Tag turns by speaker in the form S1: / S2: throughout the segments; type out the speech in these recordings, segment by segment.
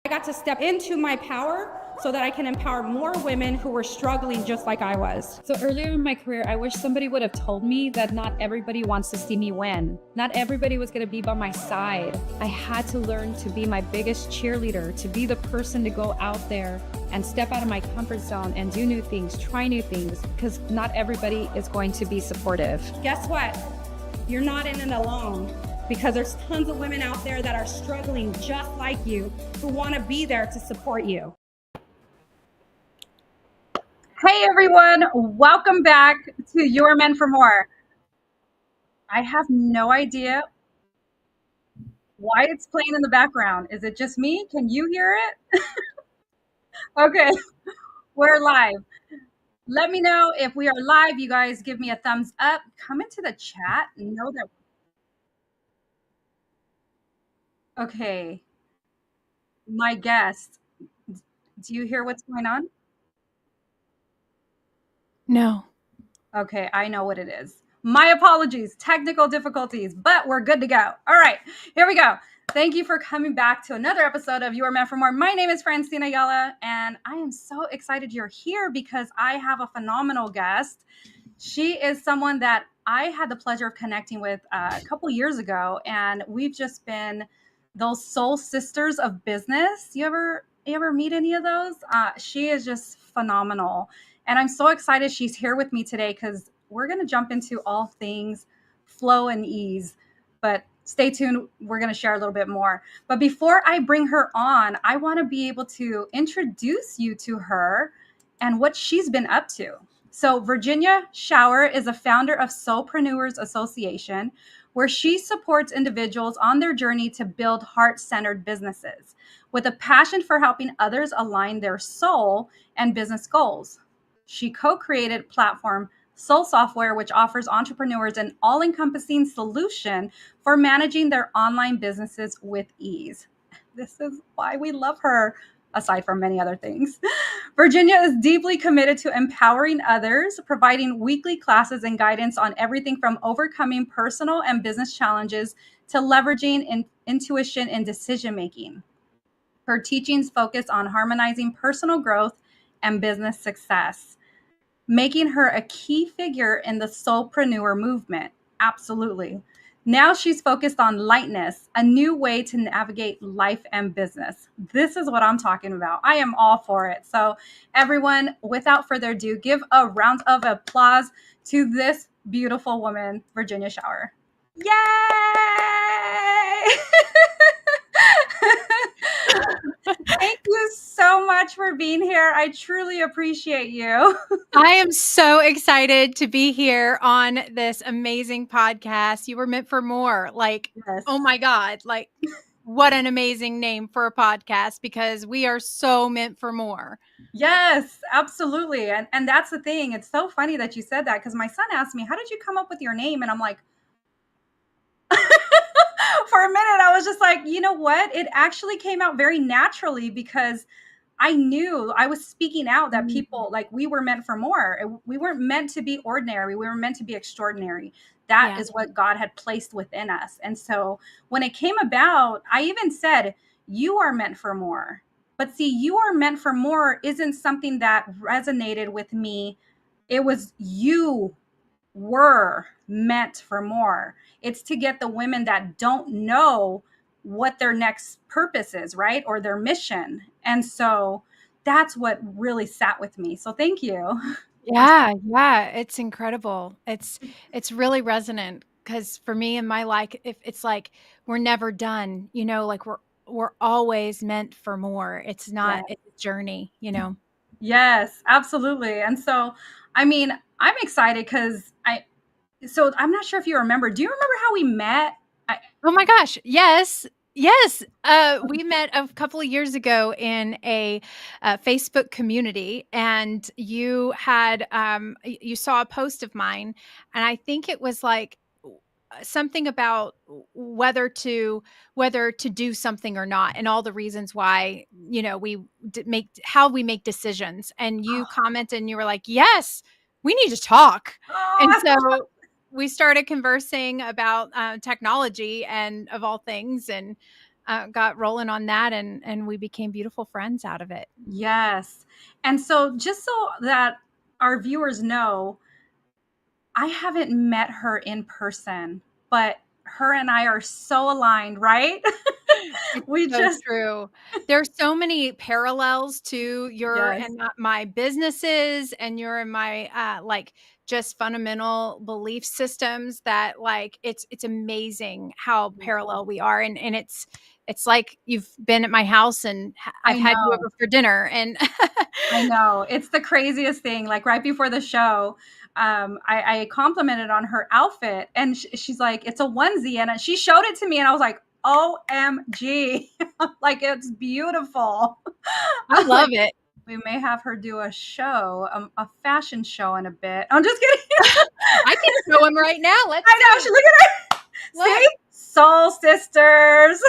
S1: I got to step into my power so that I can empower more women who were struggling just like I was.
S2: So earlier in my career, I wish somebody would have told me that not everybody wants to see me win. Not everybody was going to be by my side. I had to learn to be my biggest cheerleader, to be the person to go out there and step out of my comfort zone and do new things, try new things, because not everybody is going to be supportive.
S1: Guess what? You're not in it alone, because there's tons of women out there that are struggling just like you, who want to be there to support you.
S3: Hey everyone, welcome back to You're Meant for More. I have no idea why it's playing in the background. Is it just me? Can you hear it? Okay, we're live. Let me know if we are live. You guys give me a thumbs up. Come into the chat and know that. Okay, my guest, do you hear what's going on?
S2: No.
S3: Okay, I know what it is. My apologies, technical difficulties, but we're good to go. All right, here we go. Thank you for coming back to another episode of You Are Meant for More. My name is Francine Ayala, and I am so excited you're here because I have a phenomenal guest. She is someone that I had the pleasure of connecting with a couple years ago, and we've just been those soul sisters of business. You ever meet any of those? She is just phenomenal. And I'm so excited she's here with me today because we're going to jump into all things flow and ease. But stay tuned. We're going to share a little bit more. But before I bring her on, I want to be able to introduce you to her and what she's been up to. So Virginia Scheuer is a founder of Soulpreneurs Association, where she supports individuals on their journey to build heart-centered businesses with a passion for helping others align their soul and business goals. She co-created platform SoulSoftware, which offers entrepreneurs an all-encompassing solution for managing their online businesses with ease. This is why we love her, aside from many other things. Virginia is deeply committed to empowering others, providing weekly classes and guidance on everything from overcoming personal and business challenges to leveraging intuition in decision-making. Her teachings focus on harmonizing personal growth and business success, making her a key figure in the soulpreneur movement. Absolutely. Now she's focused on lightness, a new way to navigate life and business. This is what I'm talking about. I am all for it. So everyone, without further ado, give a round of applause to this beautiful woman, Virginia Scheuer. Yay! Thank you so much for being here. I truly appreciate you.
S4: I am so excited to be here on this amazing podcast. You were meant for more. Like,
S3: Yes.
S4: oh my God, like what an amazing name for a podcast, because we are so meant for more.
S3: Yes, absolutely. And that's the thing. It's so funny that you said that, because my son asked me, how did you come up with your name? And I'm like, for a minute, I was just like, you know what? It actually came out very naturally because I knew I was speaking out that people, like, we were meant for more. We weren't meant to be ordinary. We were meant to be extraordinary. That is what God had placed within us. And so when it came about, I even said, you are meant for more. But see, you are meant for more isn't something that resonated with me. It was you were meant for more. It's to get the women that don't know what their next purpose is, right? Or their mission. And so that's what really sat with me. So thank you.
S4: Yeah, it's incredible. It's really resonant, because for me in my life, if it's like we're never done, like we're always meant for more. It's not it's a journey,
S3: Yes, absolutely. And so, I mean, I'm excited because I'm not sure if you remember. Do you remember how we met?
S4: Oh my gosh. Yes. Yes. We met a couple of years ago in a Facebook community, and you had, you saw a post of mine, and I think it was like something about whether to do something or not, and all the reasons why, how we make decisions. And you commented and you were like, yes, we need to talk. And so we started conversing about technology and of all things. And got rolling on that, and we became beautiful friends out of it.
S3: Yes. And so just so that our viewers know, I haven't met her in person, but her and I are so aligned, right?
S4: It's
S3: We
S4: so
S3: just,
S4: true. There's so many parallels to your
S3: yes,
S4: and my businesses and your and my like just fundamental belief systems that like it's amazing how parallel we are, and it's like you've been at my house and
S3: I
S4: I've had you
S3: know.
S4: over for dinner and
S3: I know. It's the craziest thing. Like right before the show, I complimented on her outfit and she's like, it's a onesie. And she showed it to me and I was like, OMG. Like, it's beautiful.
S4: I
S3: I'm
S4: love
S3: like,
S4: it.
S3: we may have her do a show, a fashion show in a bit. I'm just kidding.
S4: I can show him right now. Let's
S3: I know.
S4: see.
S3: She, look at her.
S4: Look.
S3: See? Soul sisters.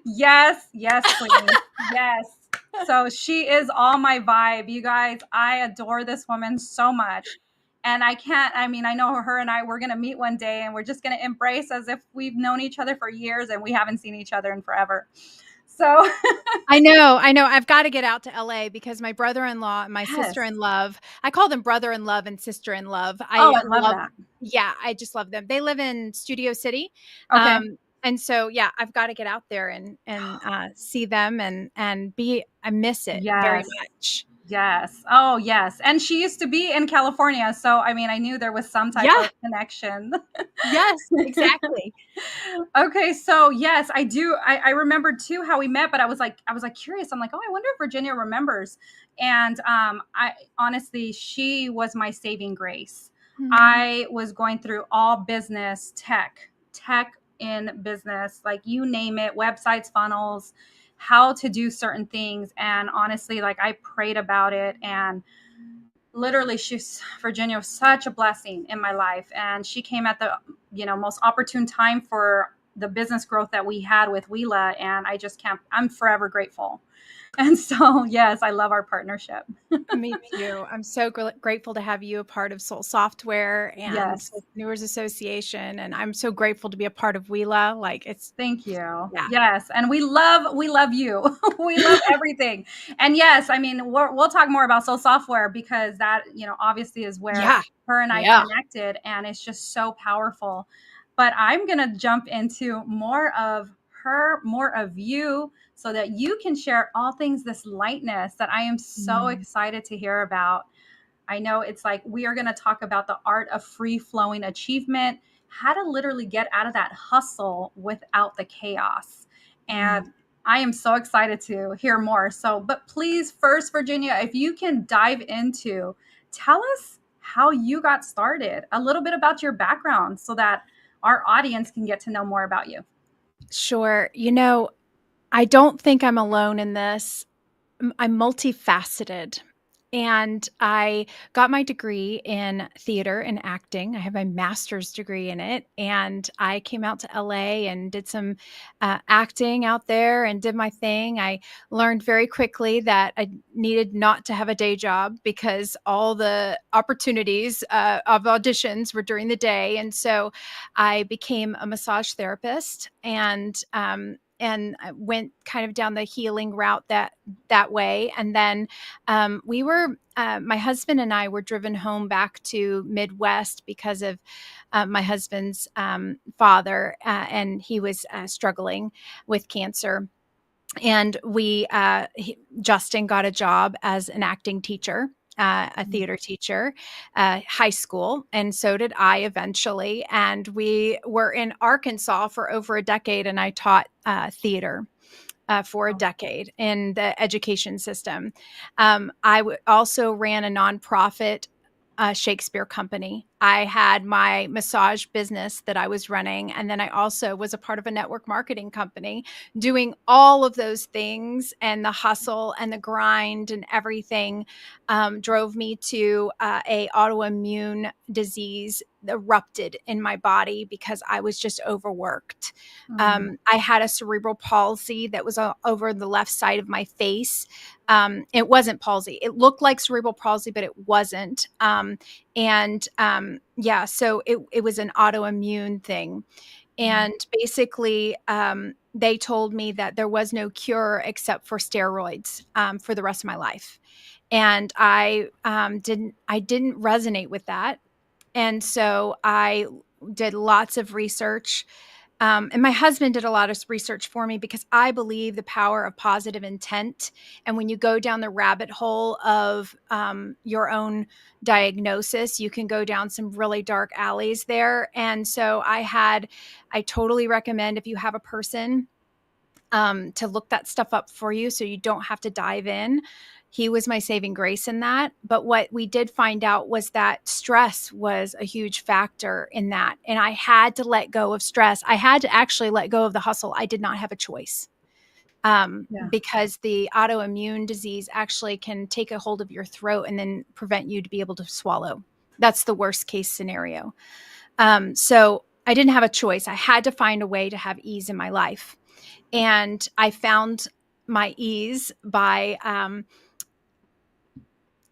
S3: Yes, yes, queen. Yes. So she is all my vibe. You guys, I adore this woman so much. And I mean, I know her and we're going to meet one day and we're just going to embrace as if we've known each other for years and we haven't seen each other in forever. So,
S4: I know. I've got to get out to LA because my brother-in-law and my
S3: yes.
S4: sister-in-love, I call them brother-in-love and sister-in-love.
S3: Oh,
S4: I
S3: I love that.
S4: yeah, I just love them. They live in Studio City.
S3: Okay.
S4: And so, yeah, I've got to get out there and see them and I miss it very
S3: Yes.
S4: much.
S3: Yes. Oh, yes. And she used to be in California. So, I mean, I knew there was some type
S4: Yeah.
S3: of connection.
S4: Yes, exactly.
S3: Okay, so yes, I do. I remembered too how we met, but I was like curious. I'm like, oh, I wonder if Virginia remembers. And I honestly, she was my saving grace. I was going through all business tech in business, like you name it, websites, funnels, how to do certain things. And honestly, like I prayed about it and literally Virginia was such a blessing in my life, and she came at the most opportune time for the business growth that we had with Wheela, and I just can't, I'm forever grateful. And so yes, I love our partnership.
S4: Me too. I'm so grateful to have you a part of SoulSoftware and
S3: Yes,
S4: Soulpreneurs Association, and I'm so grateful to be a part of Wheela. Like it's
S3: thank you.
S4: yeah.
S3: Yes, and we love you. We love everything. And yes, I mean we'll talk more about SoulSoftware because that obviously is where
S4: Yeah.
S3: her and I
S4: Yeah.
S3: connected, and it's just so powerful. But I'm gonna jump into more of her, more of you, so that you can share all things this lightness that I am so excited to hear about. I know it's like we are going to talk about the art of free flowing achievement, how to literally get out of that hustle without the chaos. And I am so excited to hear more. So, but please, first, Virginia, if you can dive into, tell us how you got started, a little bit about your background so that our audience can get to know more about you.
S4: Sure. I don't think I'm alone in this. I'm multifaceted. And I got my degree in theater and acting. I have my master's degree in it. And I came out to LA and did some acting out there and did my thing. I learned very quickly that I needed not to have a day job because all the opportunities of auditions were during the day. And so I became a massage therapist and I went kind of down the healing route that way. And then my husband and I were driven home back to Midwest because of my husband's father, and he was struggling with cancer. And Justin got a job as an acting teacher, a theater teacher, high school. And so did I eventually. And we were in Arkansas for over a decade, and I taught theater for a decade in the education system. Also ran a nonprofit Shakespeare company. I had my massage business that I was running. And then I also was a part of a network marketing company doing all of those things, and the hustle and the grind and everything drove me to a autoimmune disease erupted in my body because I was just overworked. I had a cerebral palsy that was over the left side of my face. It wasn't palsy. It looked like cerebral palsy, but it wasn't. So it was an autoimmune thing. And basically, they told me that there was no cure except for steroids for the rest of my life. And I didn't resonate with that. And so I did lots of research. And my husband did a lot of research for me because I believe the power of positive intent. And when you go down the rabbit hole of your own diagnosis, you can go down some really dark alleys there. And so I totally recommend, if you have a person, to look that stuff up for you so you don't have to dive in. He was my saving grace in that. But what we did find out was that stress was a huge factor in that. And I had to let go of stress. I had to actually let go of the hustle. I did not have a choice. Because the autoimmune disease actually can take a hold of your throat and then prevent you to be able to swallow. That's the worst case scenario. So I didn't have a choice. I had to find a way to have ease in my life. And I found my ease by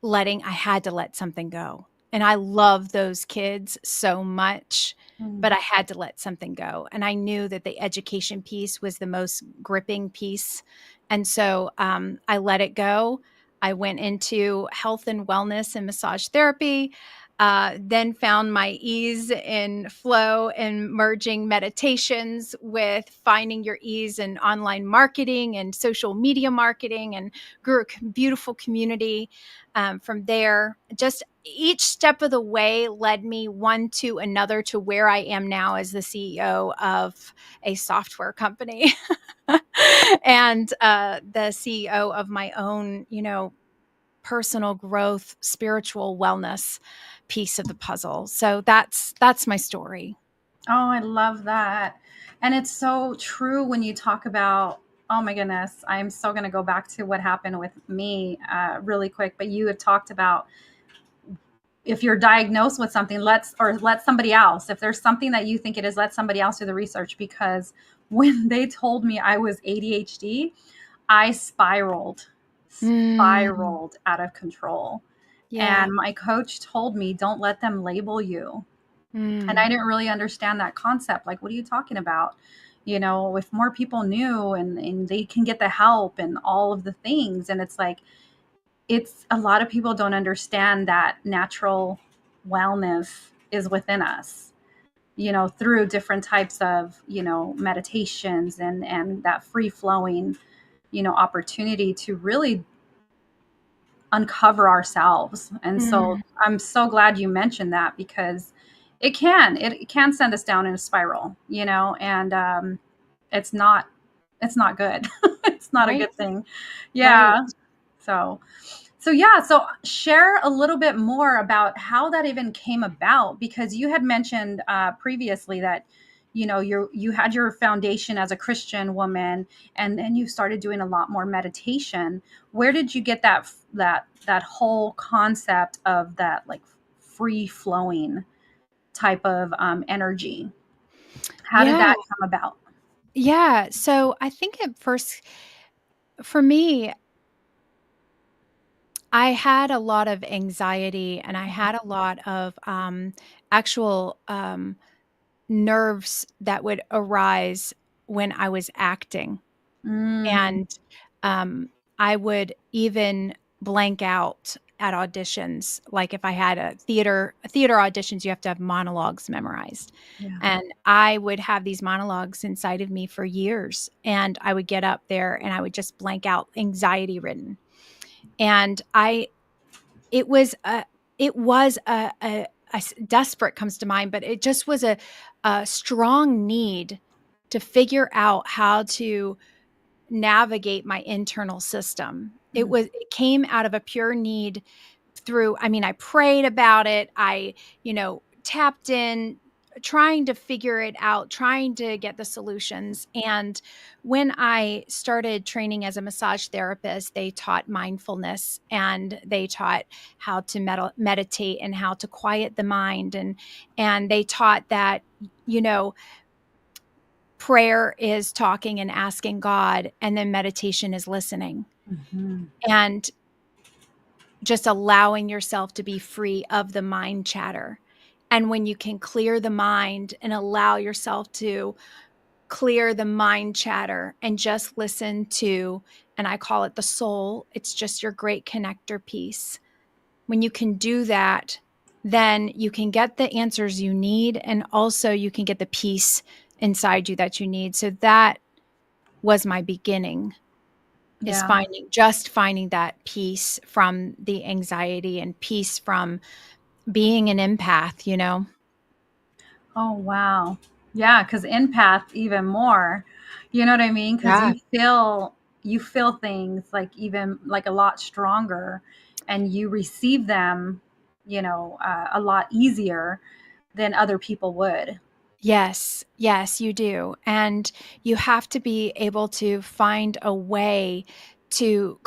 S4: I had to let something go. And I love those kids so much, but I had to let something go. And I knew that the education piece was the most gripping piece. And so I let it go. I went into health and wellness and massage therapy. Then found my ease in flow and merging meditations with finding your ease in online marketing and social media marketing, and grew a beautiful community from there. Just each step of the way led me one to another to where I am now as the CEO of a software company and the CEO of my own, personal growth, spiritual wellness piece of the puzzle. So that's my story.
S3: Oh, I love that. And it's so true when you talk about, oh my goodness, I'm so going to go back to what happened with me really quick. But you had talked about, if you're diagnosed with something, let somebody else, if there's something that you think it is, let somebody else do the research. Because when they told me I was ADHD, I spiraled out of control.
S4: Yeah.
S3: And my coach told me, don't let them label you. And I didn't really understand that concept. Like, what are you talking about? If more people knew and they can get the help and all of the things. And it's like, it's a lot of people don't understand that natural wellness is within us, through different types of, meditations and that free flowing, opportunity to really uncover ourselves. And so I'm so glad you mentioned that, because it can send us down in a spiral, and it's not good. It's not a good thing. Yeah.
S4: Right.
S3: So share a little bit more about how that even came about, because you had mentioned previously that you had your foundation as a Christian woman, and then you started doing a lot more meditation. Where did you get that whole concept of that, like, free flowing type of energy? How did that come about?
S4: Yeah. So I think at first, for me, I had a lot of anxiety and I had a lot of actual nerves that would arise when I was acting. And I would even blank out at auditions. Like if I had a theater auditions, you have to have monologues memorized.
S3: Yeah.
S4: And I would have these monologues inside of me for years. And I would get up there and I would just blank out, anxiety ridden. And it was a desperate comes to mind, but it just was a strong need to figure out how to navigate my internal system. It came out of a pure need I prayed about it. I, tapped in, trying to figure it out, trying to get the solutions. And when I started training as a massage therapist, they taught mindfulness and they taught how to meditate and how to quiet the mind. And they taught that, prayer is talking and asking God, and then meditation is listening. And just allowing yourself to be free of the mind chatter. And when you can clear the mind and allow yourself to clear the mind chatter and just listen to, and I call it the soul, it's just your great connector piece. When you can do that, then you can get the answers you need, and also you can get the peace inside you that you need. So that was my beginning, is
S3: Yeah.
S4: finding that peace from the anxiety and peace from being an empath, you know?
S3: Oh, wow. Yeah, because empath even more. You know what I mean? Because
S4: Yeah.
S3: you feel things like even like a lot stronger, and you receive them, a lot easier than other people would.
S4: Yes, yes, you do. And you have to be able to find a way to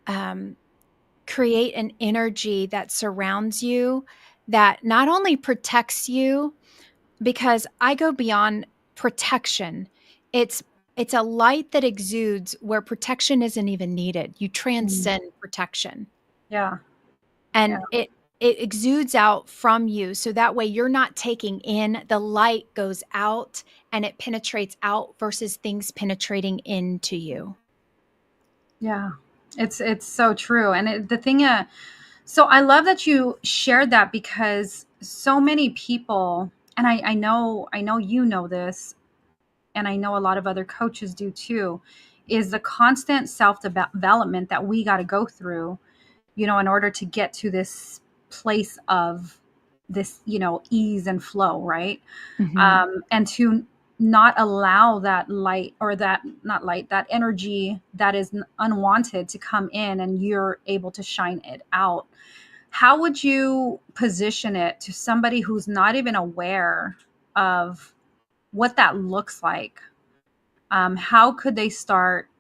S4: um, create an energy that surrounds you, that not only protects you, because I go beyond protection. It's it's a light that exudes where protection isn't even needed. You
S3: Mm.
S4: transcend protection,
S3: Yeah. Yeah.
S4: and it exudes out from you, so that way you're not taking in, the light goes out and it penetrates out versus things penetrating into you.
S3: Yeah. It's so true. And the thing so I love that you shared that, because so many people, and I know you know this, and I know a lot of other coaches do too, is the constant self-development that we got to go through, in order to get to this place of this, ease and flow, right?
S4: Mhm.
S3: And to not allow that light, or that not light, that energy that is unwanted to come in, and you're able to shine it out. How would you position it to somebody who's not even aware of what that looks like? How could they start,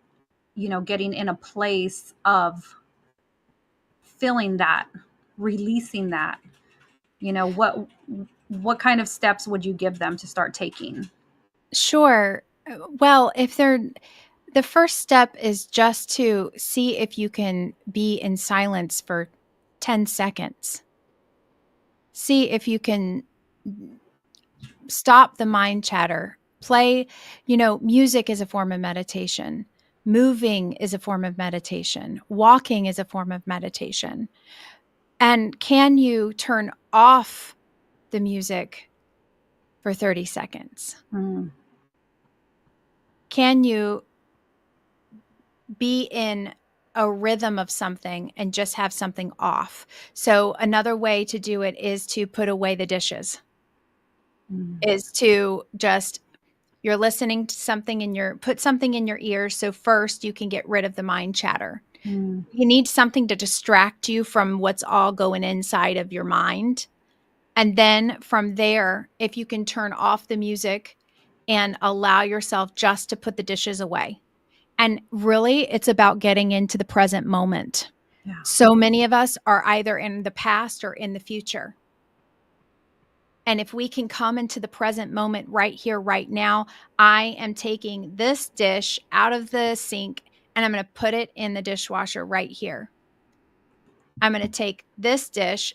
S3: getting in a place of feeling that, releasing that? What kind of steps would you give them to start taking?
S4: Sure. Well, if they're the first step is just to see if you can be in silence for 10 seconds. See if you can stop the mind chatter. Play, music is a form of meditation. Moving is a form of meditation. Walking is a form of meditation. And can you turn off the music for 30 seconds?
S3: Mm.
S4: Can you be in a rhythm of something and just have something off? So another way to do it is to put away the dishes,
S3: Mm.
S4: is to just, you're listening to something in put something in your ears. So first you can get rid of the mind chatter.
S3: Mm.
S4: You need something to distract you from what's all going inside of your mind. And then from there, if you can turn off the music and allow yourself just to put the dishes away. And really, it's about getting into the present moment.
S3: Yeah.
S4: So many of us are either in the past or in the future. And if we can come into the present moment right here, right now, I am taking this dish out of the sink and I'm going to put it in the dishwasher right here. I'm going to take this dish,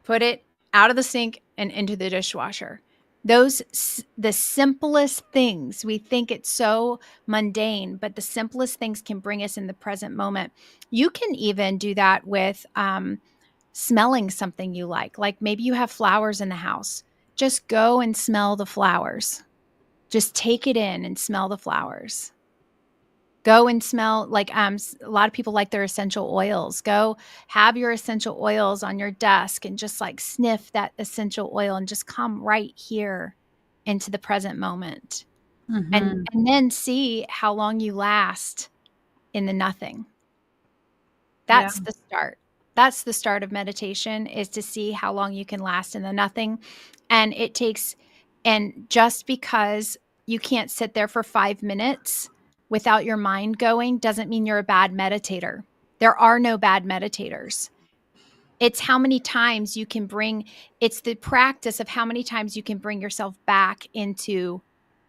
S4: put it out of the sink and into the dishwasher. The simplest things, we think it's so mundane, but the simplest things can bring us in the present moment. You can even do that with smelling something you like maybe you have flowers in the house. Just go and smell the flowers. Just take it in and smell the flowers. Go and smell, a lot of people like their essential oils. Go have your essential oils on your desk and just like sniff that essential oil and just come right here into the present moment. And
S3: Mm-hmm.
S4: and then see how long you last in the nothing.
S3: Yeah.
S4: That's the start. That's the start of meditation, is to see how long you can last in the nothing. And just because you can't sit there for 5 minutes without your mind going doesn't mean you're a bad meditator. There are no bad meditators. It's how many times you can it's the practice of how many times you can bring yourself back into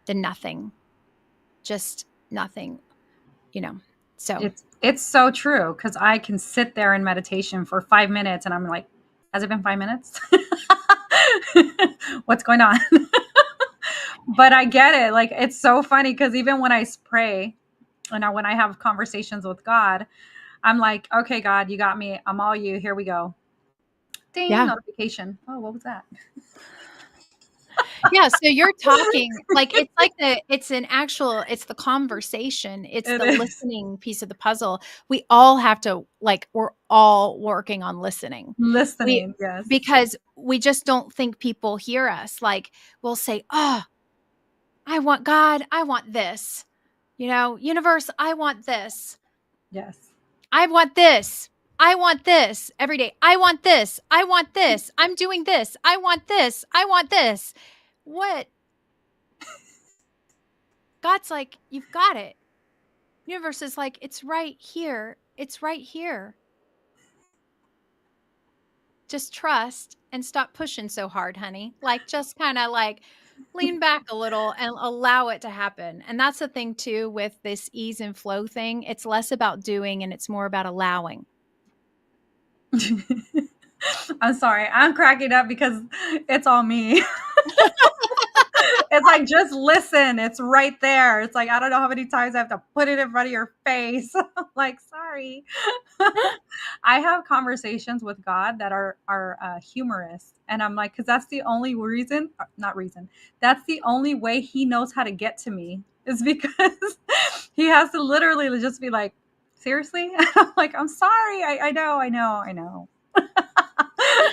S4: the nothing, just nothing, you know. So
S3: It's so true, because I can sit there in meditation for 5 minutes and I'm like, Has it been 5 minutes? What's going on? But I get it. Like, it's so funny because even when I pray and when I have conversations with God, I'm like, okay, God, you got me. I'm all you. Here we go. Ding,
S4: Yeah.
S3: notification. Oh, what was that?
S4: Yeah. So you're talking like it's the conversation. It's
S3: It
S4: the
S3: is.
S4: listening piece of the puzzle. We all have to, like, we're all working on listening. We,
S3: Listening, yes.
S4: because we just don't think people hear us. Like, we'll say, oh, I want God, I want this. Universe, I want this.
S3: Yes.
S4: I want this. I want this every day. I want this. I want this. I'm doing this. I want this. I want this. What? God's like, you've got it. Universe is like, it's right here. It's right here. Just trust and stop pushing so hard, honey. Like, just kind of like lean back a little and allow it to happen. And that's the thing too with this ease and flow thing. It's less about doing and it's more about allowing.
S3: I'm sorry. I'm cracking up because it's all me. It's like, just listen. It's right there. It's like, I don't know how many times I have to put it in front of your face. I'm like, sorry. I have conversations with God that are humorous. And I'm like, because that's the only reason, not reason, that's the only way he knows how to get to me is because he has to literally just be like, seriously? I'm like, I'm sorry. I know.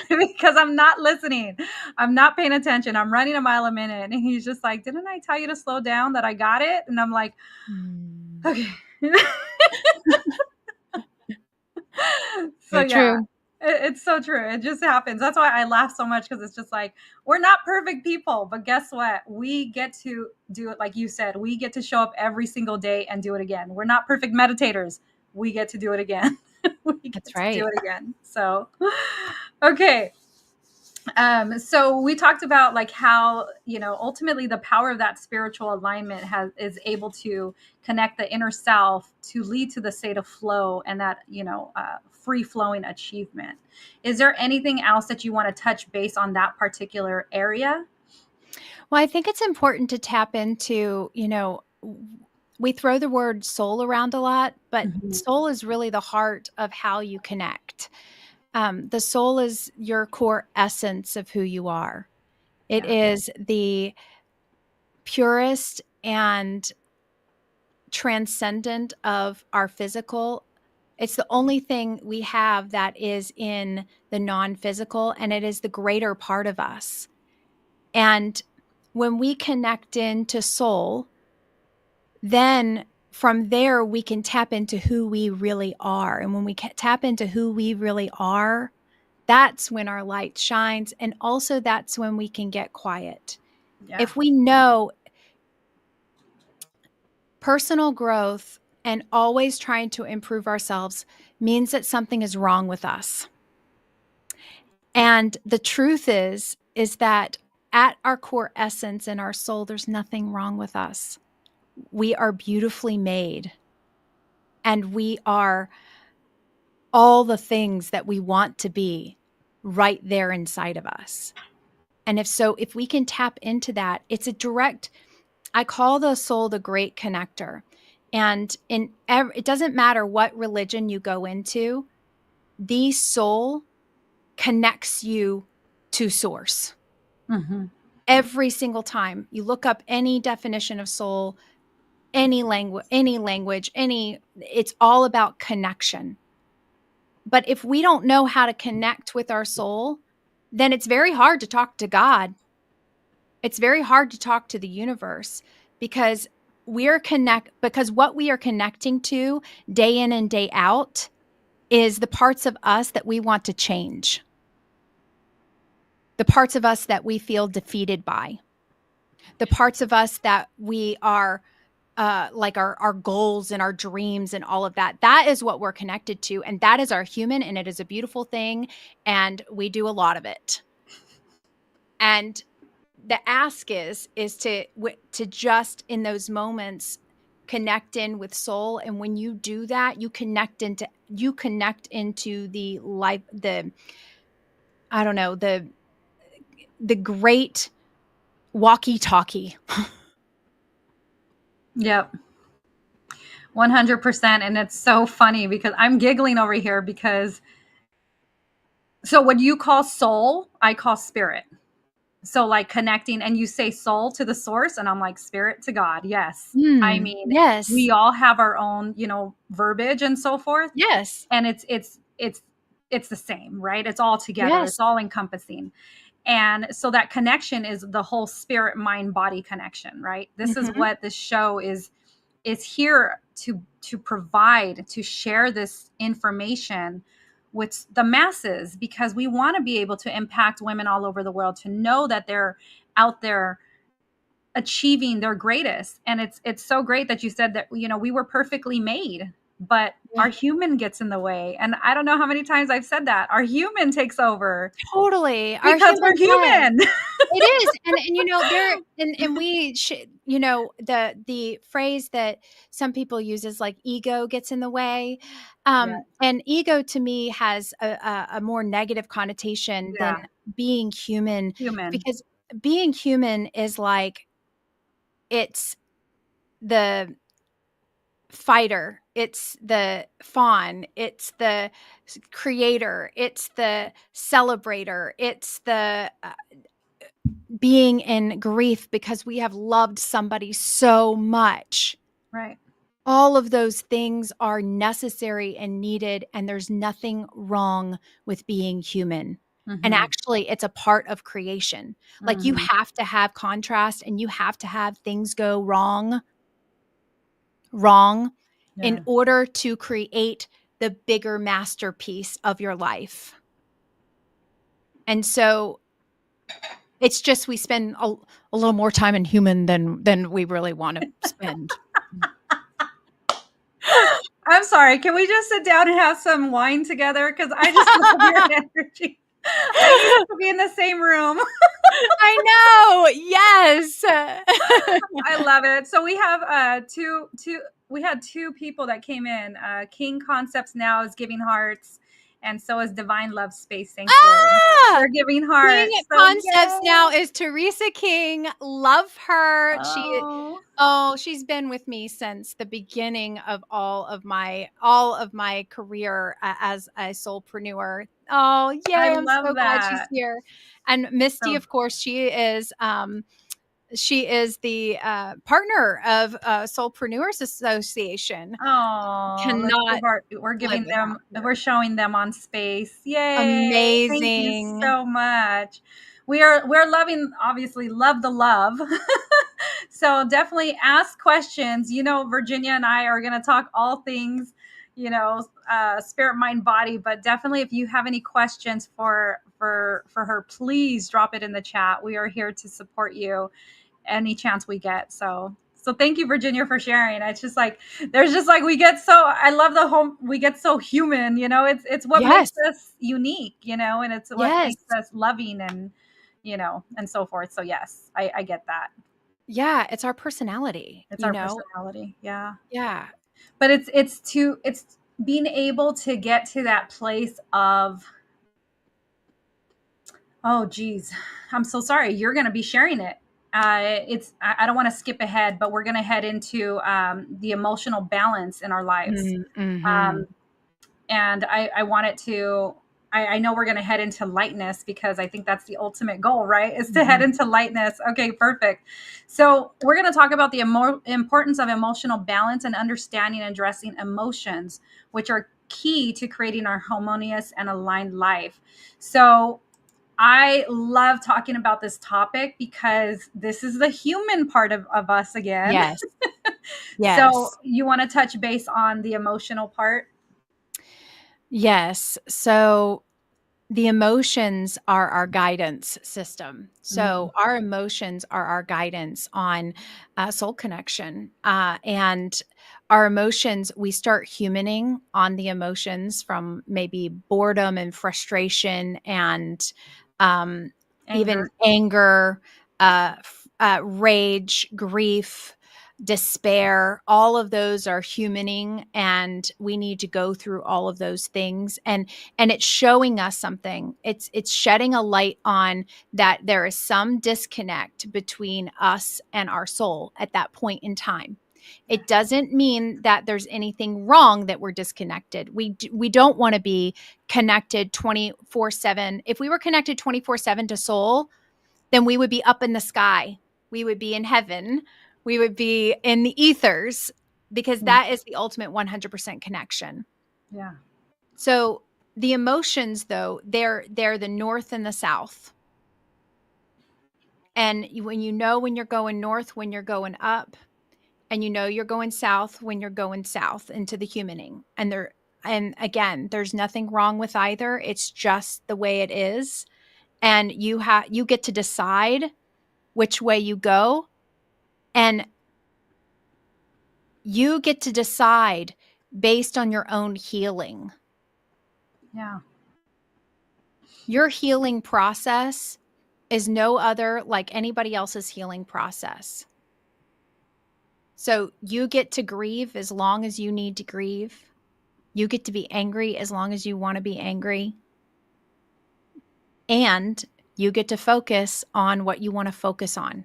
S3: Because I'm not listening. I'm not paying attention. I'm running a mile a minute. And he's just like, didn't I tell you to slow down, that I got it? And I'm like, okay. So
S4: Very
S3: yeah,
S4: true.
S3: it's so true. It just happens. That's why I laugh so much, because it's just like, we're not perfect people, but guess what? We get to do it. Like you said, we get to show up every single day and do it again. We're not perfect meditators. We get to do it again. We get
S4: That's
S3: to
S4: right.
S3: do it again. So, okay. So we talked about like how, ultimately the power of that spiritual alignment is able to connect the inner self to lead to the state of flow and that, free flowing achievement. Is there anything else that you want to touch base on that particular area?
S4: Well, I think it's important to tap into, we throw the word soul around a lot, but
S3: Mhm.
S4: soul is really the heart of how you connect. The soul is your core essence of who you are. It
S3: Yeah.
S4: is the purest and transcendent of our physical. It's the only thing we have that is in the non-physical, and it is the greater part of us. And when we connect into soul, then from there we can tap into who we really are. And when we tap into who we really are, that's when our light shines. And also that's when we can get quiet.
S3: Yeah.
S4: If we know personal growth and always trying to improve ourselves means that something is wrong with us. And the truth is that at our core essence and our soul, there's nothing wrong with us. We are beautifully made, and we are all the things that we want to be right there inside of us. And if we can tap into that, it's a direct, I call the soul the great connector. And it doesn't matter what religion you go into, the soul connects you to source.
S3: Mm-hmm.
S4: Every single time you look up any definition of soul, any language, it's all about connection. But if we don't know how to connect with our soul, then it's very hard to talk to God. It's very hard to talk to the universe, because what we are connecting to day in and day out is the parts of us that we want to change. The parts of us that we feel defeated by. The parts of us that we are like our goals and our dreams and all of that. That is what we're connected to. And that is our human, and it is a beautiful thing. And we do a lot of it. And the ask is to just in those moments connect in with soul. And when you do that, you connect into the life, the I don't know, the great walkie-talkie.
S3: Yep. 100%. And it's so funny because I'm giggling over here because so what you call soul, I call spirit. So like connecting, and you say soul to the source, and I'm like spirit to God. Yes. I mean,
S4: Yes.
S3: we all have our own, verbiage and so forth.
S4: Yes.
S3: And it's the same, right? It's all together.
S4: Yes.
S3: It's all encompassing. And so that connection is the whole spirit, mind, body connection, right? This is
S4: Mhm.
S3: what this show is here to provide, to share this information with the masses, because we want to be able to impact women all over the world to know that they're out there achieving their greatest. And it's so great that you said that, we were perfectly made, but our
S4: Yeah.
S3: human gets in the way. And I don't know how many times I've said that our human takes over
S4: Totally. Our
S3: because we're
S4: human does.
S3: human.
S4: It is. And there and we should, the phrase that some people use is like ego gets in the way.
S3: Yeah.
S4: And ego to me has a more negative connotation than
S3: Yeah.
S4: being human,
S3: Human.
S4: because being human is like, it's the fighter, it's the fawn, it's the creator, it's the celebrator, it's the being in grief because we have loved somebody so much.
S3: Right.
S4: All of those things are necessary and needed, and there's nothing wrong with being human. And
S3: Mm-hmm.
S4: actually, it's a part of creation. Like, you
S3: Mm-hmm.
S4: have to have contrast, and you have to have things go wrong in
S3: Yeah.
S4: order to create the bigger masterpiece of your life. And so it's just, we spend a little more time in human than we really want to spend.
S3: I'm sorry. Can we just sit down and have some wine together? Because I just love your energy. I need us to be in the same room.
S4: I know. Yes.
S3: I love it. So we have we had two people that came in. King Concepts now is giving hearts, and so is Divine Love Space Sanctuary.
S4: Ah!
S3: They're giving
S4: King
S3: hearts. So
S4: Concepts
S3: yay.
S4: now is Teresa King. Love her.
S3: Oh,
S4: She's been with me since the beginning of all of my career as a soulpreneur. Oh,
S3: I
S4: yay. I'm
S3: love
S4: so glad she's
S3: that.
S4: here. And Misty,
S3: So
S4: of course, she is the partner of Soulpreneurs Association.
S3: oh, let's
S4: Cannot
S3: give we're
S4: live
S3: giving
S4: without
S3: them,
S4: her.
S3: we're showing them on space. Yay. Thank you
S4: Amazing.
S3: so much. We're loving, obviously love the love. So definitely ask questions. Virginia and I are going to talk all things, spirit, mind, body, but definitely if you have any questions for her, please drop it in the chat. We are here to support you any chance we get. So thank you, Virginia, for sharing. It's just like, there's just like, I love the home, we get so human, it's what makes
S4: Yes.
S3: us unique, and it's what
S4: Yes.
S3: makes us loving, and and so forth. So yes, I get that.
S4: Yeah. It's our personality,
S3: It's our personality. Yeah.
S4: Yeah.
S3: But it's being able to get to that place of, oh geez, I'm so sorry, you're going to be sharing it. I don't want to skip ahead, but we're going to head into the emotional balance in our lives.
S4: Mm-hmm.
S3: And I want it to, I know we're going to head into lightness, because I think that's the ultimate goal, right? Is to head into lightness. Okay, perfect. So we're going to talk about the importance of emotional balance and understanding and addressing emotions, which are key to creating our harmonious and aligned life. So I love talking about this topic because this is the human part of us again.
S4: Yes.
S3: So
S4: Yes.
S3: you want to touch base on the emotional part?
S4: Yes. So the emotions are our guidance system. So our emotions are our guidance on soul connection. And our emotions, we start humaning on the emotions from maybe boredom and frustration and even
S3: Anger.
S4: anger, rage, grief, despair, all of those are humaning, and we need to go through all of those things. And it's showing us something. It's shedding a light on that there is some disconnect between us and our soul at that point in time. It doesn't mean that there's anything wrong that we're disconnected. We don't want to be connected 24/7. If we were connected 24/7 to soul, then we would be up in the sky. We would be in heaven. We would be in the ethers, because that is the ultimate 100% connection.
S3: Yeah.
S4: So the emotions, though, they're the north and the south. And when you're going north, when you're going up, and you're going south when you're going south into the humaning. And again, there's nothing wrong with either. It's just the way it is. And you get to decide which way you go, and you get to decide based on your own healing.
S3: Yeah.
S4: Your healing process is no other like anybody else's healing process. So you get to grieve as long as you need to grieve. You get to be angry as long as you want to be angry. And you get to focus on what you want to focus on.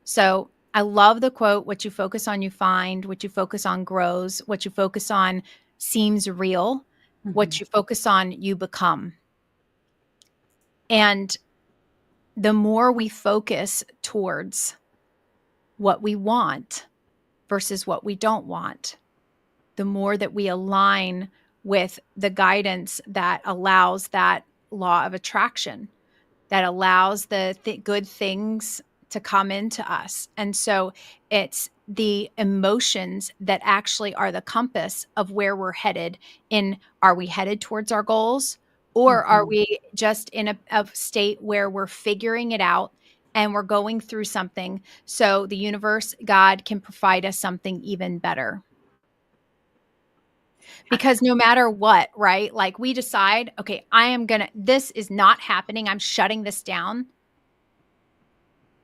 S4: So I love the quote, what you focus on, you find. What you focus on grows. What you focus on seems real.
S3: Mm-hmm.
S4: What you focus on, you become. And the more we focus towards what we want versus what we don't want, the more that we align with the guidance that allows that law of attraction, that allows the good things to come into us. And so it's the emotions that actually are the compass of where we're headed. Are we headed towards our goals, or are we just in a state where we're figuring it out and we're going through something so the universe, God, can provide us something even better? Because no matter what, right? Like we decide, okay, this is not happening. I'm shutting this down.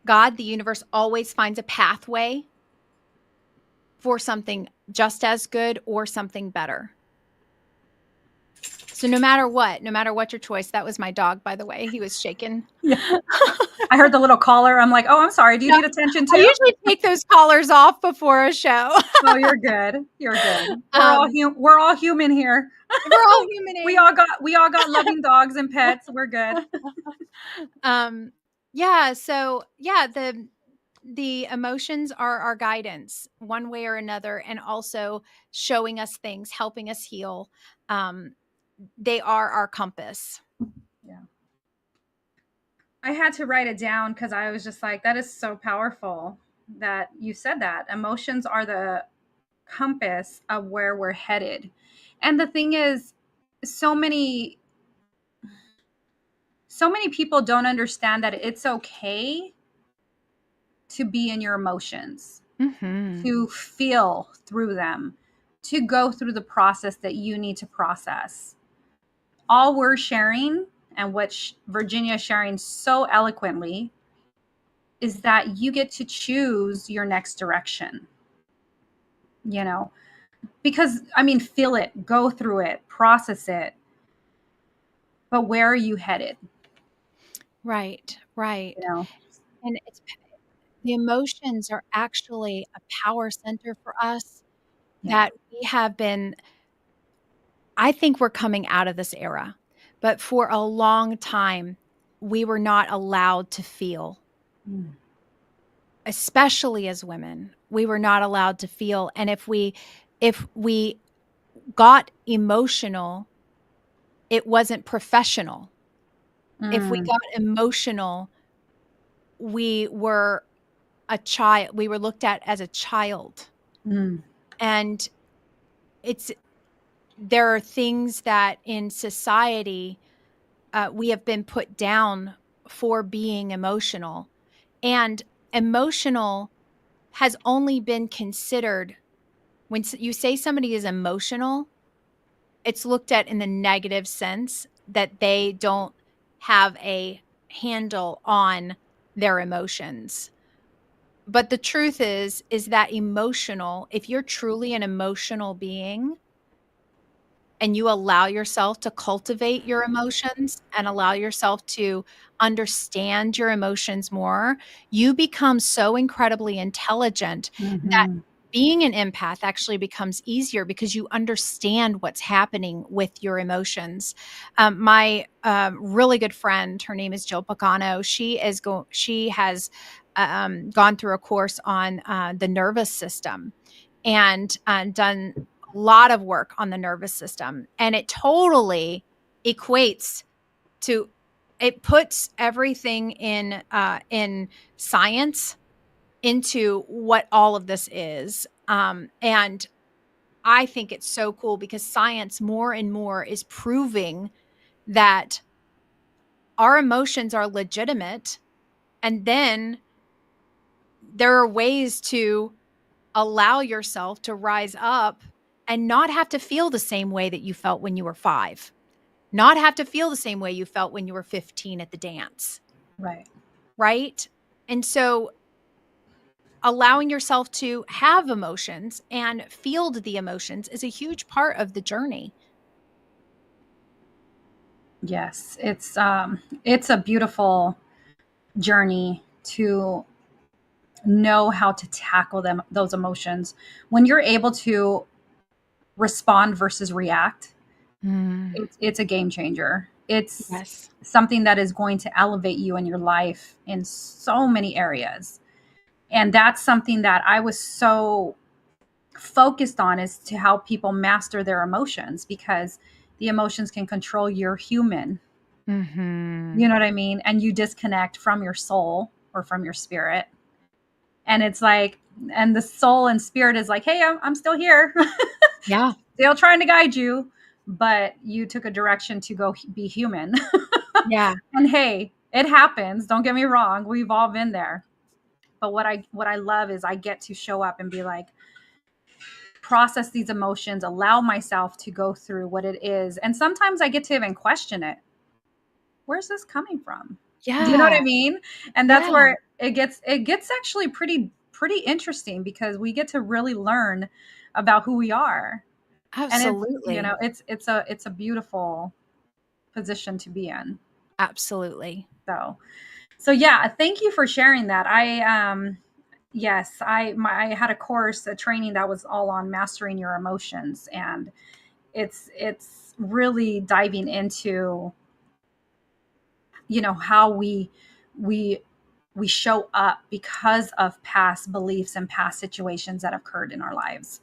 S4: God, the universe, always finds a pathway for something just as good or something better. So no matter what your choice, that was my dog, by the way. He was shaking.
S3: Yeah. I heard the little collar. I'm like, oh, I'm sorry. Do you need attention too?
S4: I usually take those collars off before a show.
S3: Oh, you're good. You're good. We're all human here.
S4: We're all human.
S3: We all got loving dogs and pets. We're good.
S4: Yeah. So yeah, the emotions are our guidance one way or another, and also showing us things, helping us heal. They are our compass.
S3: Yeah. I had to write it down because I was just like, that is so powerful that you said that. Emotions are the compass of where we're headed. And the thing is, so many people don't understand that it's okay to be in your emotions, to feel through them, to go through the process that you need to process. All we're sharing, and what Virginia is sharing so eloquently, is that you get to choose your next direction. Because feel it, go through it, process it. But where are you headed?
S4: Right. And the emotions are actually a power center for us that we have been, I think we're coming out of this era, but for a long time, we were not allowed to feel. Especially as women, we were not allowed to feel. And if we got emotional, it wasn't professional. If we got emotional, we were a child. We were looked at as a child. And there are things that in society we have been put down for being emotional. And emotional has only been considered when you say somebody is emotional, it's looked at in the negative sense that they don't have a handle on their emotions. But the truth is that if you're truly an emotional being and you allow yourself to cultivate your emotions and allow yourself to understand your emotions more, you become so incredibly intelligent that
S3: Mhm.
S4: being an empath actually becomes easier because you understand what's happening with your emotions. My really good friend, her name is Jill Pagano. She has gone through a course on the nervous system and done a lot of work on the nervous system, and it totally equates to it puts everything in science into what all of this is. And I think it's so cool because science more and more is proving that our emotions are legitimate. And then there are ways to allow yourself to rise up and not have to feel the same way that you felt when you were 5, not have to feel the same way you felt when you were 15 at the dance.
S3: Right.
S4: Right. And so allowing yourself to have emotions and field the emotions is a huge part of the journey.
S3: Yes, it's a beautiful journey to know how to tackle those emotions. When you're able to respond versus react,
S4: Mm,
S3: it's a game changer. It's
S4: yes.
S3: something that is going to elevate you in your life in so many areas. And that's something that I was so focused on, is to help people master their emotions, because the emotions can control your human.
S4: Hmm.
S3: You know what I mean? And you disconnect from your soul or from your spirit. And it's like, and the soul and spirit is like, hey, I'm still here,
S4: Yeah.
S3: still trying to guide you, but you took a direction to go be human.
S4: Yeah.
S3: And hey, it happens. Don't get me wrong. We've all been there. But what I love is I get to show up and be like, process these emotions, allow myself to go through what it is. And sometimes I get to even question it. Where's this coming from? Do you know what
S4: Yeah.
S3: I mean? And that's
S4: Yeah.
S3: where it gets actually pretty interesting, because we get to really learn about who we are. And
S4: Absolutely.
S3: it's a beautiful position to be in.
S4: Absolutely.
S3: So yeah, thank you for sharing that. Yes, I had a course, a training that was all on mastering your emotions, and it's really diving into, how we we show up because of past beliefs and past situations that have occurred in our lives.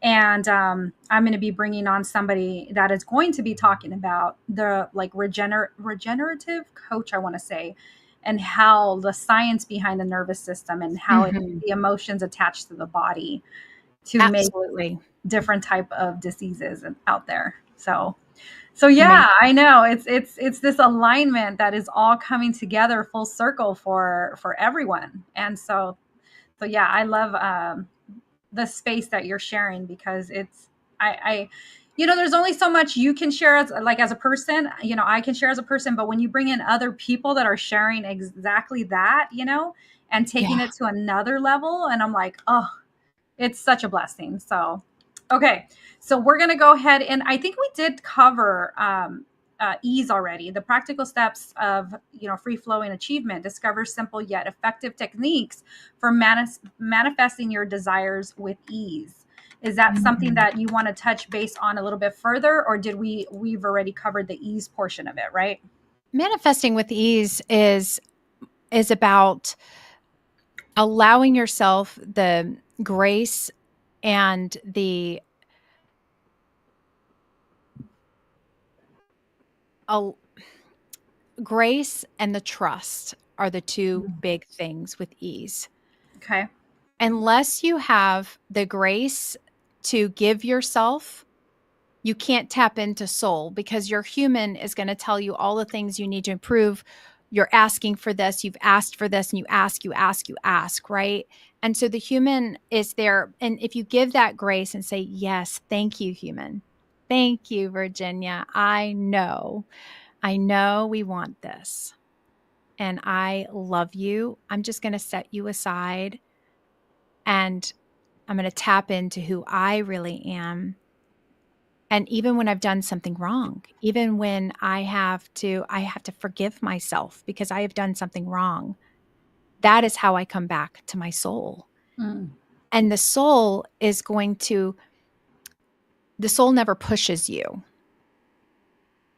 S3: And I'm going to be bringing on somebody that is going to be talking about the like regenerative coach, I want to say, and how the science behind the nervous system and how
S4: Hmm.
S3: the emotions attached to the body to make
S4: Absolutely.
S3: different type of diseases out there. So
S4: Amazing.
S3: yeah, I know it's this alignment that is all coming together full circle for everyone. And so yeah, I love the space that you're sharing, because I there's only so much you can share as a person. I can share as a person, but when you bring in other people that are sharing exactly that, and taking
S4: Yeah.
S3: it to another level, and I'm like, oh, it's such a blessing. So, okay. So we're going to go ahead, and I think we did cover ease already. The practical steps of, free flowing achievement. Discover simple yet effective techniques for manifesting your desires with ease. Is that something
S4: Mhm.
S3: that you want to touch base on a little bit further, or did we've already covered the ease portion of it, right?
S4: Manifesting with ease is about allowing yourself the grace and the uh, grace and the trust are the two big things with ease.
S3: Okay.
S4: Unless you have the grace to give yourself, you can't tap into soul because your human is going to tell you all the things you need to improve. You're asking for this, you've asked for this, and you ask, right? And so the human is there. And if you give that grace and say, yes, thank you, human. Thank you, Virginia. I know we want this and I love you. I'm just going to set you aside and I'm going to tap into who I really am. And even when I've done something wrong, even when I have to forgive myself because I have done something wrong. That is how I come back to my soul.
S3: Mm.
S4: And the soul never pushes you.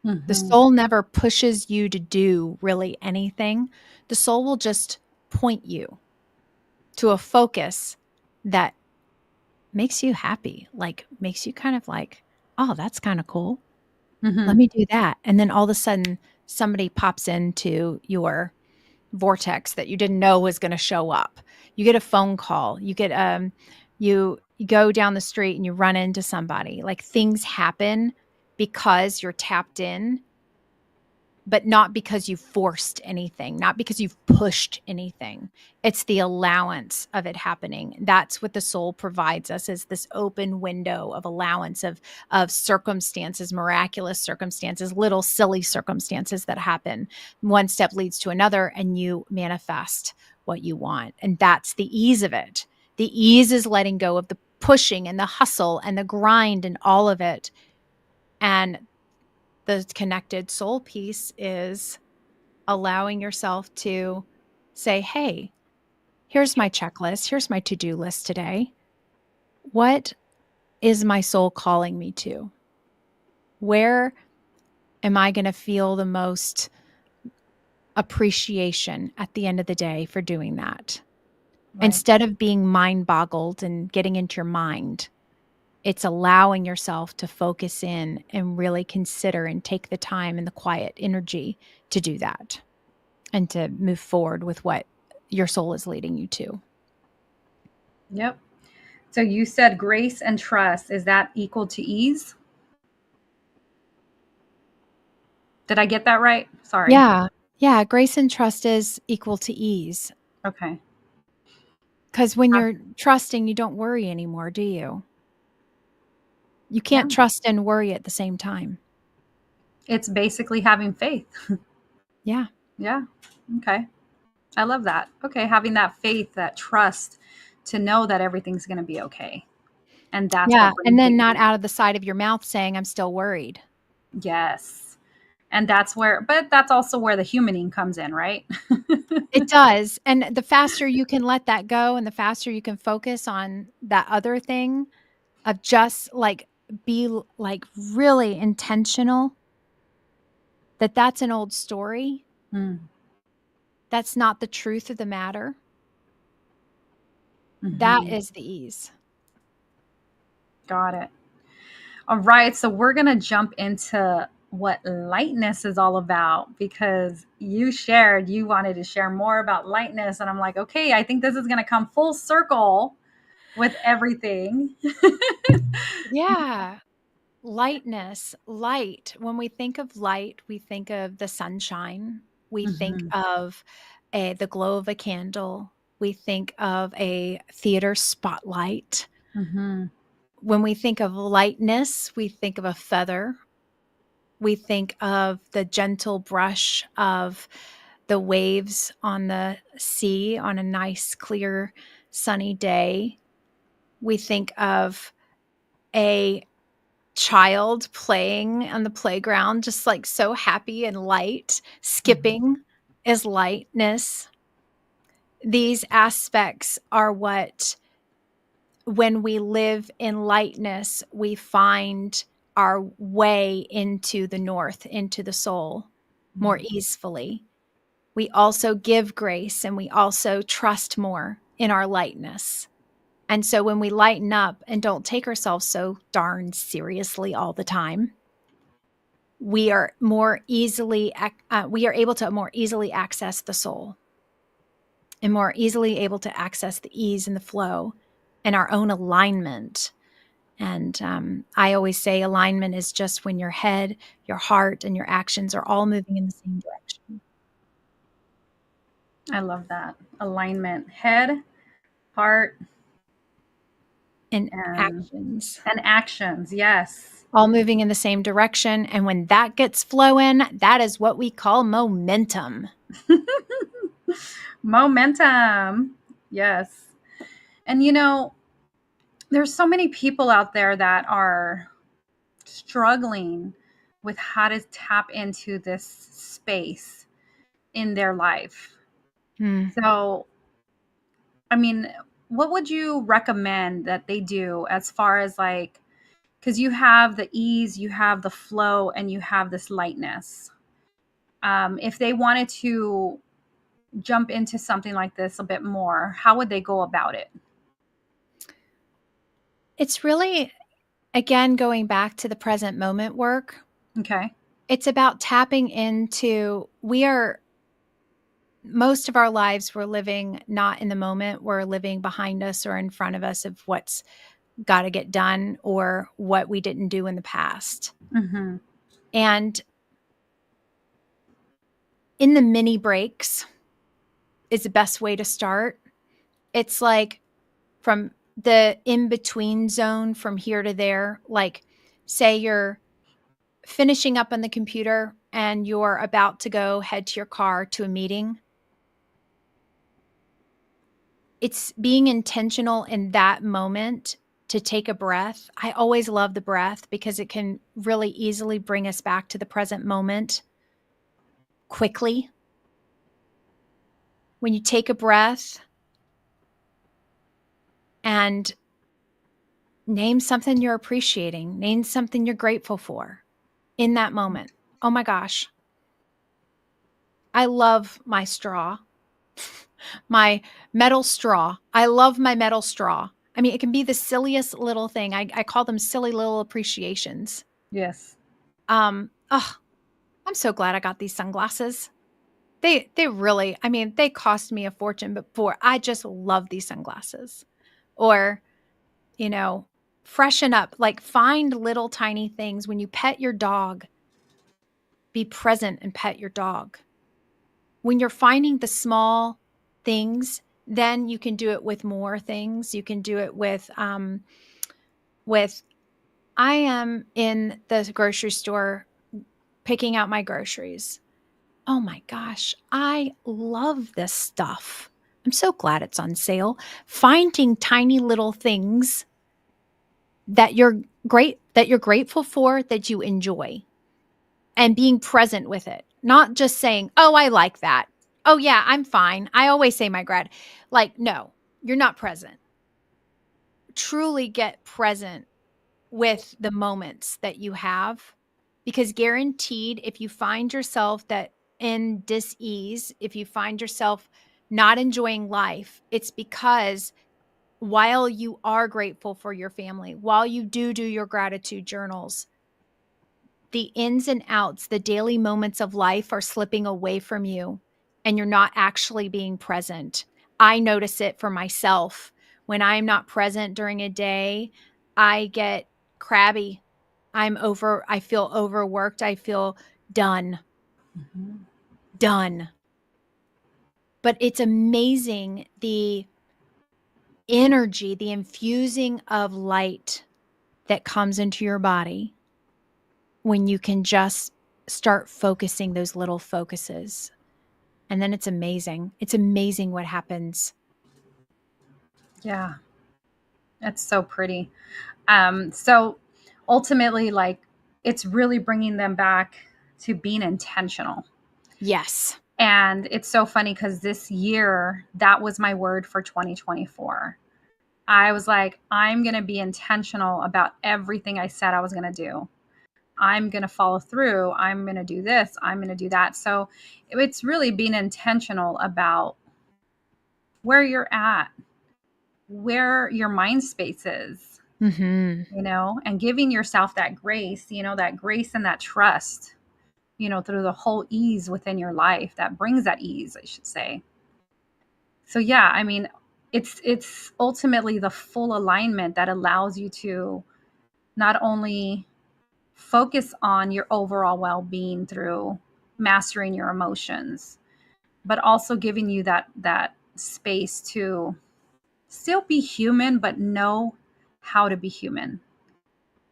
S4: The
S3: Mhm.
S4: soul never pushes you to do really anything. The soul will just point you to a focus that makes you happy, like makes you kind of like, oh, that's kind of cool. Let
S3: Mhm.
S4: me do that. And then all of a sudden somebody pops into your vortex that you didn't know was going to show up. You get a phone call, you get you go down the street and you run into somebody. Like things happen because you're tapped in, but not because you forced anything, not because you've pushed anything. It's the allowance of it happening. That's what the soul provides us, is this open window of allowance of circumstances, miraculous circumstances, little silly circumstances that happen. One step leads to another and you manifest what you want. And that's the ease of it. The ease is letting go of the pushing and the hustle and the grind and all of it. And the connected soul piece is allowing yourself to say, hey, here's my checklist. Here's my to-do list today. What is my soul calling me to? Where am I going to feel the most appreciation at the end of the day for doing that?
S3: Right.
S4: Instead of being mind boggled and getting into your mind, it's allowing yourself to focus in and really consider and take the time and the quiet energy to do that and to move forward with what your soul is leading you to.
S3: Yep. So you said grace and trust. Is that equal to ease? Did I get that right? Sorry.
S4: Yeah. Yeah. Grace and trust is equal to ease.
S3: Okay.
S4: Because when
S3: Uh,
S4: you're trusting, you don't worry anymore, do you? You
S3: Yeah.
S4: can't trust and worry at the same time.
S3: It's basically having faith.
S4: Yeah.
S3: Yeah. Okay. I love that. Okay. Having that faith, that trust to know that everything's going to be okay. And that's
S4: Yeah.
S3: what
S4: And
S3: brings
S4: then
S3: the
S4: not
S3: ease.
S4: out of the side of your mouth saying, I'm still worried.
S3: Yes. And but that's also where the humaning comes in, right?
S4: It does. And the faster you can let that go and the faster you can focus on that other thing of just like be like really intentional, that's an old story.
S3: Mm.
S4: That's not the truth of the matter. That
S3: Mhm.
S4: is the ease.
S3: Got it. All right. So we're going to jump into what lightness is all about, because you shared you wanted to share more about lightness. And I'm like, okay, I think this is going to come full circle with everything.
S4: Yeah. Lightness, light. When we think of light, we think of the sunshine. We think
S3: Mhm.
S4: of the glow of a candle. We think of a theater spotlight.
S3: Mhm.
S4: When we think of lightness, we think of a feather. We think of the gentle brush of the waves on the sea on a nice, clear, sunny day. We think of a child playing on the playground, just like so happy and light. Skipping is lightness. These aspects are what, when we live in lightness, we find our way into the north, into the soul more easily. We also give grace and we also trust more in our lightness. And so when we lighten up and don't take ourselves so darn seriously all the time, we are able to more easily access the soul and more easily able to access the ease and the flow and our own alignment. And I always say alignment is just when your head, your heart, and your actions are all moving in the same direction.
S3: I love that. Alignment, head, heart,
S4: And
S3: and
S4: actions
S3: actions. Yes.
S4: all moving in the same direction. And when that gets flowing, that is what we call momentum.
S3: Momentum. Yes. And there's so many people out there that are struggling with how to tap into this space in their life. So, I mean, what would you recommend that they do as far as like, because you have the ease, you have the flow, and you have this lightness. If they wanted to jump into something like this a bit more, how would they go about it?
S4: It's really, again, going back to the present moment work.
S3: Okay.
S4: It's about tapping into, most of our lives, we're living not in the moment. We're living behind us or in front of us of what's got to get done or what we didn't do in the past.
S3: Mm-hmm.
S4: And in the mini breaks is the best way to start. It's like from the in-between zone from here to there. Like, say you're finishing up on the computer and you're about to go head to your car to a meeting. It's being intentional in that moment to take a breath. I always love the breath because it can really easily bring us back to the present moment quickly. When you take a breath and name something you're appreciating, name something you're grateful for in that moment. Oh my gosh. I love my straw, my metal straw. I love my metal straw. I mean, it can be the silliest little thing. I call them silly little appreciations.
S3: Yes.
S4: Oh, I'm so glad I got these sunglasses. They really, I mean, they cost me a fortune before. I just love these sunglasses. Or, freshen up, like find little tiny things. When you pet your dog, be present and pet your dog. When you're finding the small things, then you can do it with more things. You can do it with I am in the grocery store picking out my groceries. Oh my gosh, I love this stuff. I'm so glad it's on sale. Finding tiny little things that you're grateful for, that you enjoy, and being present with it. Not just saying, "Oh, I like that. Oh yeah, I'm fine. I always say my grat." Like, no, you're not present. Truly get present with the moments that you have, because guaranteed, if you find yourself that in dis-ease, if you find yourself not enjoying life, it's because while you are grateful for your family, while you do your gratitude journals, the ins and outs, the daily moments of life are slipping away from you and you're not actually being present. I notice it for myself. When I'm not present during a day, I get crabby. I feel overworked. I feel done.
S3: Mm-hmm.
S4: Done. But it's amazing the energy, the infusing of light that comes into your body when you can just start focusing those little focuses. And then it's amazing. It's amazing what happens.
S3: Yeah. That's so pretty. So ultimately, like, it's really bringing them back to being intentional.
S4: Yes.
S3: And it's so funny because this year, that was my word for 2024. I was like, I'm going to be intentional about everything I said I was going to do. I'm going to follow through. I'm going to do this. I'm going to do that. So it's really being intentional about where you're at, where your mind space is, and giving yourself that grace, that grace and that trust, through the whole ease within your life that brings that ease, I should say. So yeah, I mean, it's ultimately the full alignment that allows you to not only focus on your overall well-being through mastering your emotions, but also giving you that space to still be human, but know how to be human.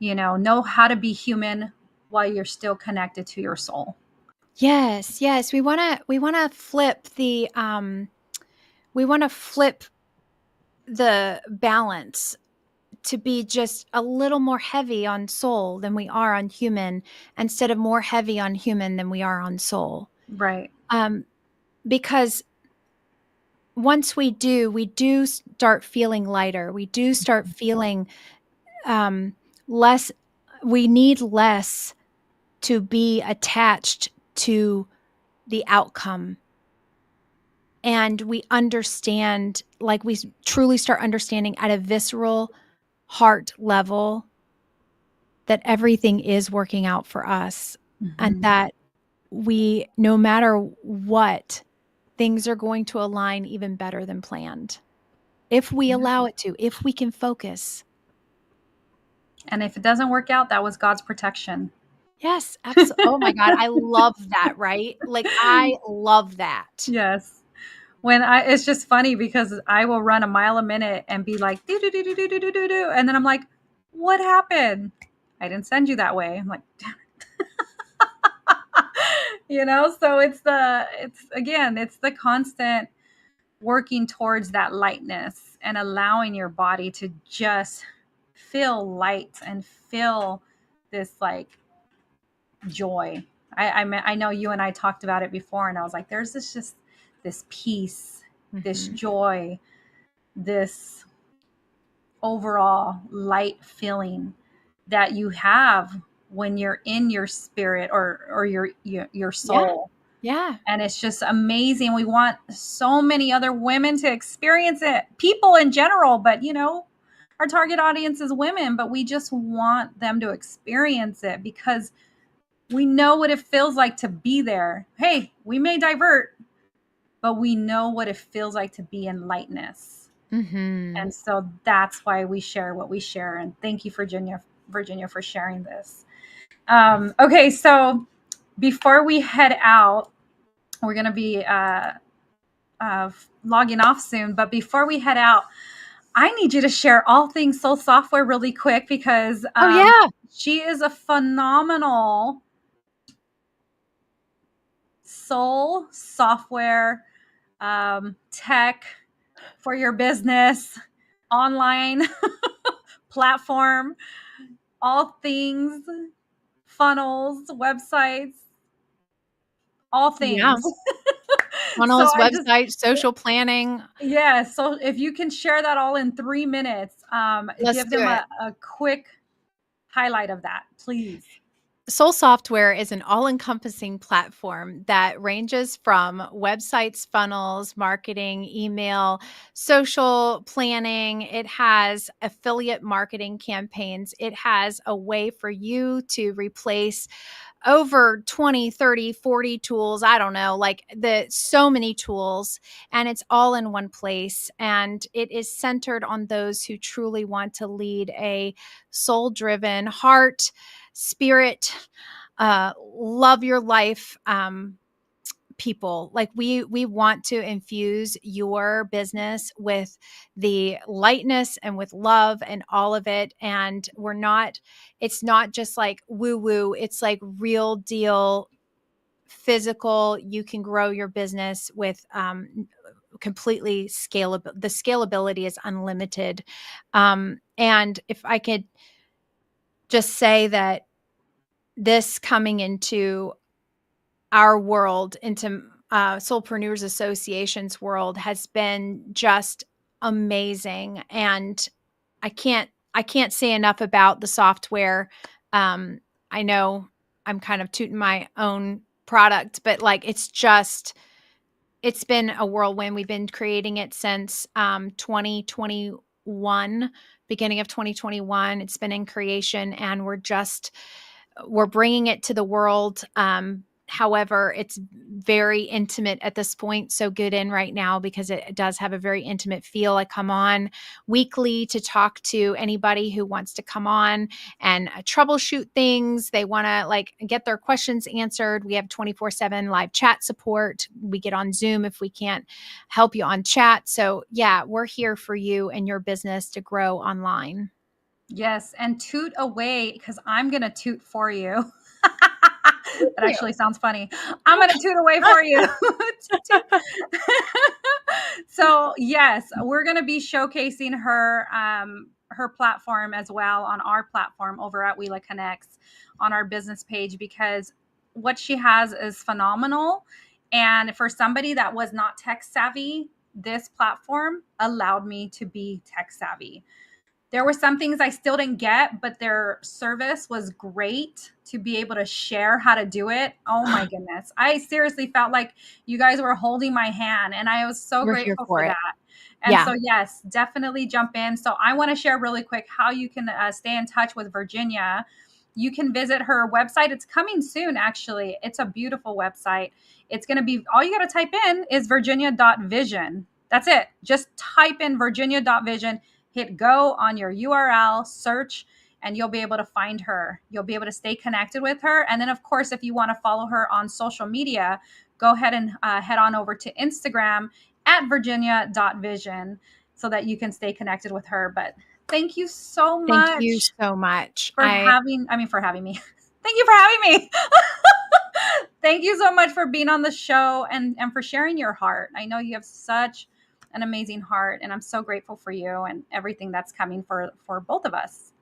S3: Know how to be human while you're still connected to your soul.
S4: Yes. Yes. We want to flip the balance to be just a little more heavy on soul than we are on human, instead of more heavy on human than we are on soul.
S3: Right.
S4: Because once we do start feeling lighter. We do start feeling less. We need less to be attached to the outcome. And we understand, like we truly start understanding at a visceral heart level, that everything is working out for us, and that we, no matter what, things are going to align even better than planned. If we allow it to, if we can focus.
S3: And if it doesn't work out, that was God's protection.
S4: Yes, absolutely. Oh my God. I love that, right? Like, I love that.
S3: Yes. It's just funny because I will run a mile a minute and be like, do, do, do, do, do, do, do, do, do. And then I'm like, what happened? I didn't send you that way. I'm like, damn it. So it's the constant working towards that lightness and allowing your body to just feel light and feel this like joy. I know you and I talked about it before, and I was like, there's this peace, this joy, this overall light feeling that you have when you're in your spirit or your soul.
S4: Yeah.
S3: And it's just amazing. We want so many other women to experience it, people in general, but our target audience is women, but we just want them to experience it because we know what it feels like to be there. Hey, we may divert, but we know what it feels like to be in lightness. And so that's why we share what we share. And thank you, Virginia, for sharing this. Okay, so before we head out, we're going to be logging off soon. But before we head out, I need you to share all things SoulSoftware really quick because she is a phenomenal soul software tech for your business, online platform, all things, funnels, websites, all things.
S4: Yeah. Funnels, websites, social planning.
S3: Yeah. So if you can share that all in 3 minutes, give them a quick highlight of that, please.
S4: SoulSoftware is an all-encompassing platform that ranges from websites, funnels, marketing, email, social planning. It has affiliate marketing campaigns. It has a way for you to replace over 20, 30, 40 tools. I don't know, like so many tools, and it's all in one place. And it is centered on those who truly want to lead a soul-driven, heart, spirit, love your life, people. Like we want to infuse your business with the lightness and with love and all of it. And it's not just like woo woo. It's like real deal, physical. You can grow your business with, completely scalable. The scalability is unlimited. And if I could just say that this coming into our world, into Soulpreneurs Association's world, has been just amazing. And I can't say enough about the software. I know I'm kind of tooting my own product, but like it's been a whirlwind. We've been creating it since 2021, beginning of 2021. It's been in creation, and we're bringing it to the world. However, it's very intimate at this point. So get in right now because it does have a very intimate feel. I come on weekly to talk to anybody who wants to come on and troubleshoot things. They want to like get their questions answered. We have 24/7 live chat support. We get on Zoom if we can't help you on chat. So yeah, we're here for you and your business to grow online.
S3: Yes. And toot away, because I'm going to toot for you. That actually sounds funny. I'm going to toot away for you. So yes, we're going to be showcasing her platform as well on our platform over at Wheela Connects on our business page, because what she has is phenomenal. And for somebody that was not tech savvy, this platform allowed me to be tech savvy. There were some things I still didn't get, but their service was great to be able to share how to do it. Oh my goodness. I seriously felt like you guys were holding my hand, and I was so
S4: We're here
S3: grateful
S4: for
S3: for
S4: it.
S3: that. And
S4: Yeah.
S3: so, yes, definitely jump in. So I want to share really quick how you can stay in touch with Virginia. You can visit her website. It's coming soon, actually. It's a beautiful website. It's going to be, all you got to type in is virginia.vision. That's it. Just type in virginia.vision. Hit go on your URL, search, and you'll be able to find her. You'll be able to stay connected with her. And then, of course, if you want to follow her on social media, go ahead and head on over to Instagram at virginia.vision so that you can stay connected with her. But thank you so
S4: Thank you
S3: much
S4: so much.
S3: for having me. Thank you for having me. Thank you so much for being on the show and for sharing your heart. I know you have such an amazing heart, and I'm so grateful for you and everything that's coming for both of us.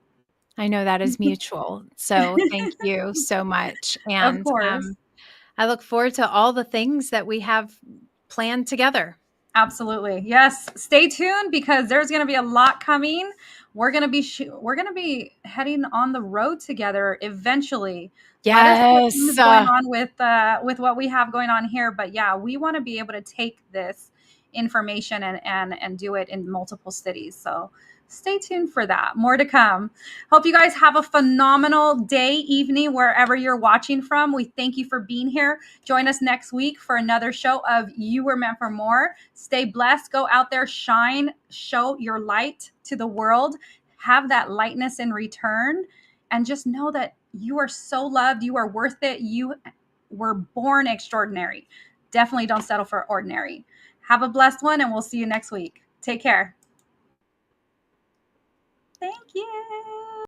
S4: I know that is mutual. So thank you so much.
S3: Of
S4: And
S3: course.
S4: I look forward to all the things that we have planned together.
S3: Absolutely. Yes. Stay tuned, because there's going to be a lot coming. We're going to be heading on the road together eventually. Let us know what
S4: Yes.
S3: is going on with what we have going on here. But yeah, we want to be able to take this information and do it in multiple cities. So stay tuned for that. More to come. Hope you guys have a phenomenal day, evening, wherever you're watching from. We thank you for being here. Join us next week for another show of You Were Meant for More. Stay blessed. Go out there, shine, show your light to the world. Have that lightness in return. And just know that you are so loved. You are worth it. You were born extraordinary. Definitely don't settle for ordinary. Have a blessed one, and we'll see you next week. Take care. Thank you.